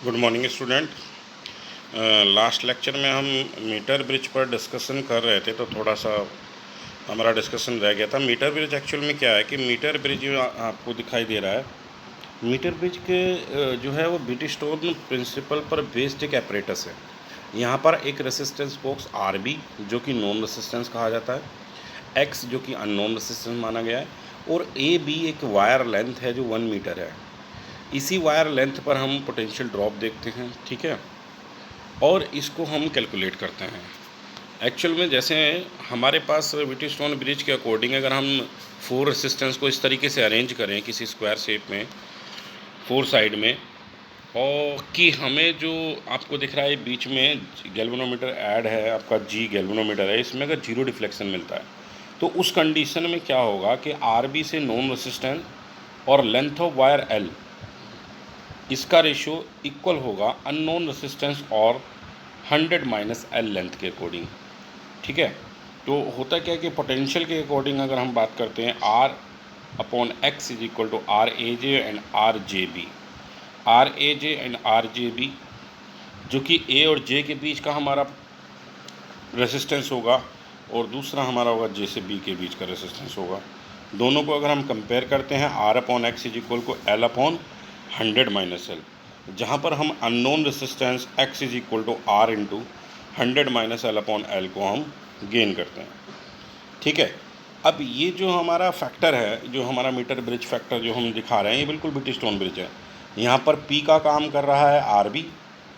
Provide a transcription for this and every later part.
Good morning student. Last lecture में हम metre bridge पर डिस्कशन कर रहे थे, तो थोड़ा सा हमारा डिस्कशन रह गया था। मीटर ब्रिज एक्चुअल में क्या है कि मीटर ब्रिज जो आपको दिखाई दे रहा है, मीटर ब्रिज के जो है वो ब्रिटिशटोन प्रिंसिपल पर बेस्ड एक एपरेटस है। यहाँ पर एक रेसिस्टेंस बॉक्स RB जो कि नॉन रेसिस्टेंस कहा जाता है, X जो कि अननोन रेसिस्टेंस माना गया है, और AB एक वायर लेंथ है जो 1 मीटर है। इसी वायर लेंथ पर हम पोटेंशियल ड्रॉप देखते हैं, ठीक है, और इसको हम कैलकुलेट करते हैं। एक्चुअल में जैसे हमारे पास व्हीटस्टोन ब्रिज के अकॉर्डिंग अगर हम 4 रेसिस्टेंस को इस तरीके से अरेंज करें किसी स्क्वायर शेप में 4 साइड में, और कि हमें जो आपको दिख रहा है बीच में गैल्वेनोमीटर ऐड है, आपका G गैल्वेनोमीटर है, इसमें अगर 0 डिफ्लेक्शन मिलता है तो उस कंडीशन में क्या होगा कि RB से नॉन रेसिस्टेंस और लेंथ ऑफ वायर L, इसका रेशियो इक्वल होगा अननोन रेसिस्टेंस और 100 माइनस L लेंथ के अकॉर्डिंग, ठीक है। तो होता क्या है कि पोटेंशियल के अकॉर्डिंग अगर हम बात करते हैं R/X is equal to RAJ and RJB। RAJ and RJB जो कि A और J के बीच का हमारा रेसिस्टेंस होगा, और दूसरा हमारा होगा J से B के बीच का रेसिस्टेंस होगा। दोनों को अगर हम कंपेयर करते हैं, R/X is equal to L/100 minus L, जहाँ पर हम unknown resistance X is equal to R into 100 minus L/L को हम गेन करते हैं, ठीक है। अब ये जो हमारा फैक्टर है, जो हमारा मीटर ब्रिज फैक्टर जो हम दिखा रहे हैं, ये बिल्कुल ब्रिटिशटोन ब्रिज है। यहाँ पर P का काम कर रहा है RB,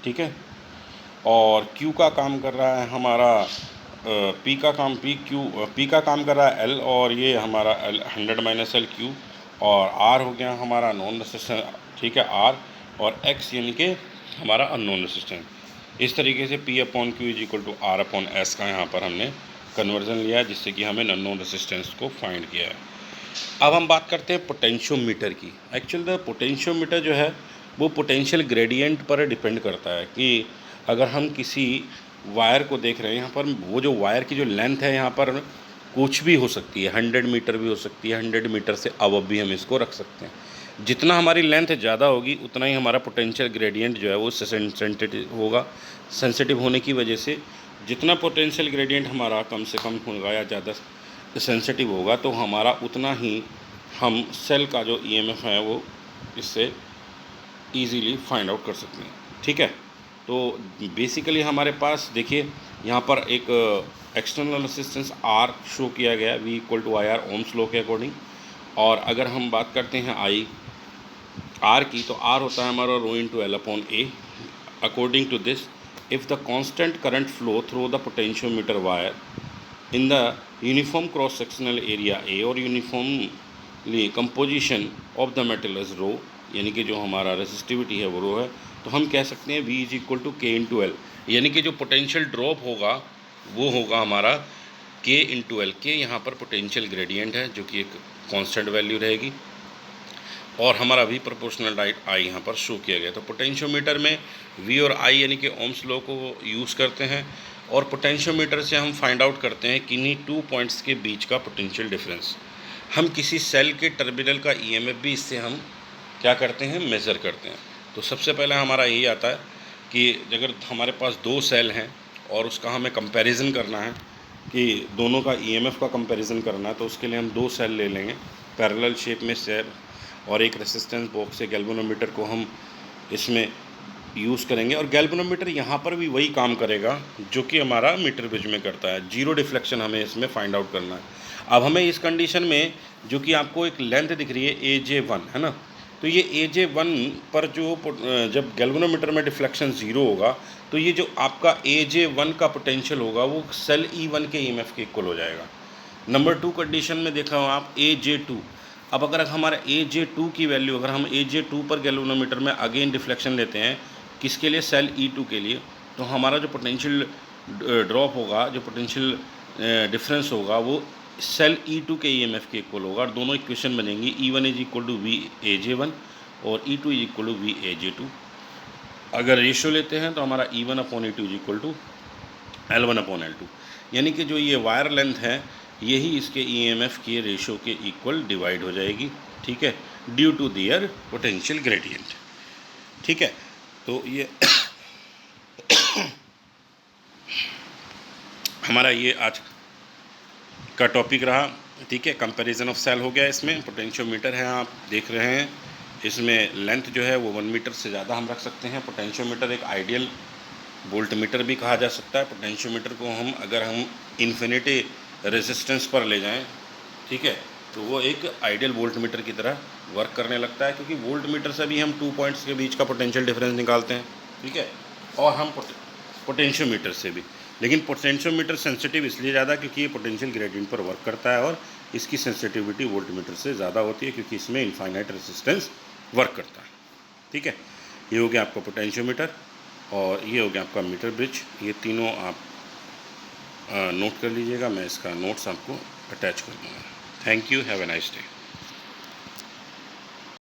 ठीक है, और Q का काम कर रहा है हमारा P का काम कर रहा है L, और ये हमारा L 100 माइनस L Q, और R हो गया हमारा नॉन रेसिस्टेंस, ठीक है, R, और X यानी कि हमारा अननोन रेसिस्टेंस। इस तरीके से P/Q is equal to R/S का यहाँ पर हमने कन्वर्जन लिया है, जिससे कि हमें अननोन रेसिस्टेंस को फाइंड किया है। अब हम बात करते हैं पोटेंशियोमीटर की। एक्चुअल पोटेंशियोमीटर जो है वो पोटेंशियल ग्रेडियंट पर डिपेंड करता है कि अगर हम किसी वायर को देख रहे हैं, यहाँ पर वो जो वायर की जो लेंथ है यहाँ पर कुछ भी हो सकती है, 100 मीटर भी हो सकती है, 100 मीटर से अब भी हम इसको रख सकते हैं। जितना हमारी लेंथ ज़्यादा होगी उतना ही हमारा पोटेंशियल ग्रेडियंट जो है वो सेंसिटिव होगा। सेंसिटिव होने की वजह से जितना पोटेंशियल ग्रेडियंट हमारा कम से कम होगा या ज़्यादा सेंसिटिव होगा, तो हमारा उतना ही हम सेल का जो EMF है वो इससे ईज़िली फाइंड आउट कर सकते हैं, ठीक है। तो बेसिकली हमारे पास देखिए यहाँ पर एक एक्सटर्नल रेसिस्टेंस R शो किया गया है, V equal to IR Ohm's law के अकॉर्डिंग। और अगर हम बात करते हैं R की, तो R होता है हमारा rho into L/A। According to this, if the constant current flow through the potentiometer wire in the uniform cross sectional area A और uniformly composition of the metal is rho, यानी कि जो हमारा रेसिस्टिविटी है वो रो है, तो हम कह सकते हैं V is equal to K into L, यानी कि जो पोटेंशियल ड्रॉप होगा वो होगा हमारा K इंटू L। के यहाँ पर पोटेंशियल ग्रेडियंट है जो कि एक कांस्टेंट वैल्यू रहेगी, और हमारा V प्रोपोर्शनल राइट I यहाँ पर शो किया गया। तो पोटेंशियोमीटर में V और I यानी कि ओम्स लॉ को यूज़ करते हैं, और पोटेंशियोमीटर से हम फाइंड आउट करते हैं किन्हीं 2 पॉइंट्स के बीच का पोटेंशियल डिफरेंस। हम किसी सेल के टर्मिनल का EMF भी इससे हम क्या करते हैं, मेज़र करते हैं। तो सबसे पहले हमारा यही आता है कि अगर हमारे पास 2 सेल हैं और उसका हमें कंपैरिजन करना है कि दोनों का EMF का कंपैरिजन करना है, तो उसके लिए हम 2 सेल ले लेंगे पैरेलल शेप में सेल, और एक रेसिस्टेंस बॉक्स से गैल्वेनोमीटर को हम इसमें यूज़ करेंगे। और गैल्वेनोमीटर यहाँ पर भी वही काम करेगा जो कि हमारा मीटर ब्रिज में करता है। 0 डिफ्लेक्शन हमें इसमें फाइंड आउट करना है। अब हमें इस कंडीशन में जो कि आपको एक लेंथ दिख रही है AJ1 है ना, तो ये AJ1 पर जो जब गैल्वेनोमीटर में डिफ्लेक्शन 0 होगा, तो ये जो आपका AJ1 का पोटेंशियल होगा वो सेल E1 के EMF के इक्वल हो जाएगा। नंबर 2 कंडीशन में देखा हो आप AJ2। अब अगर हमारा AJ2 की वैल्यू, अगर हम AJ2 पर गैल्वेनोमीटर में अगेन डिफ्लेक्शन लेते हैं किसके लिए, सेल E2 के लिए, तो हमारा जो पोटेंशियल ड्रॉप होगा, जो पोटेंशियल डिफरेंस होगा वो सेल E2 के EMF के इक्वल होगा, और दोनों इक्वेशन बनेंगी E1 is equal to VAJ1 और E2 is equal to VAJ2। अगर रेशियो लेते हैं तो हमारा E1/E2 is equal to L1/L2, यानी कि जो ये वायर लेंथ है यही इसके EMF के रेशियो के इक्वल डिवाइड हो जाएगी, ठीक है, due to their potential gradient, ठीक है। तो ये हमारा ये आज का टॉपिक रहा। ठीक है, कंपैरिजन ऑफ सेल हो गया। इसमें पोटेंशियोमीटर है, आप देख रहे हैं, इसमें लेंथ जो है वो 1 मीटर से ज़्यादा हम रख सकते हैं। पोटेंशियोमीटर एक आइडियल वोल्ट मीटर भी कहा जा सकता है। पोटेंशियोमीटर को हम अगर हम इन्फिनिटी रेजिस्टेंस पर ले जाएं, ठीक है, तो वो एक आइडियल वोल्ट मीटर की तरह वर्क करने लगता है, क्योंकि वोल्ट मीटर से भी हम 2 पॉइंट्स के बीच का पोटेंशियल डिफरेंस निकालते हैं। ठीक है, और हम पोटेंशियोमीटर से भी। लेकिन पोटेंशियोमीटर सेंसिटिव इसलिए ज़्यादा क्योंकि ये पोटेंशियल ग्रेडियंट पर वर्क करता है, और इसकी सेंसिटिविटी वोल्ट मीटर से ज़्यादा होती है क्योंकि इसमें इनफाइनाइट रेजिस्टेंस वर्क करता है। ठीक है, ये हो गया आपका पोटेंशियोमीटर और ये हो गया आपका मीटर ब्रिज। ये तीनों आप नोट कर लीजिएगा, मैं इसका नोट्स आपको अटैच कर दूँगा। Thank you, have a nice day.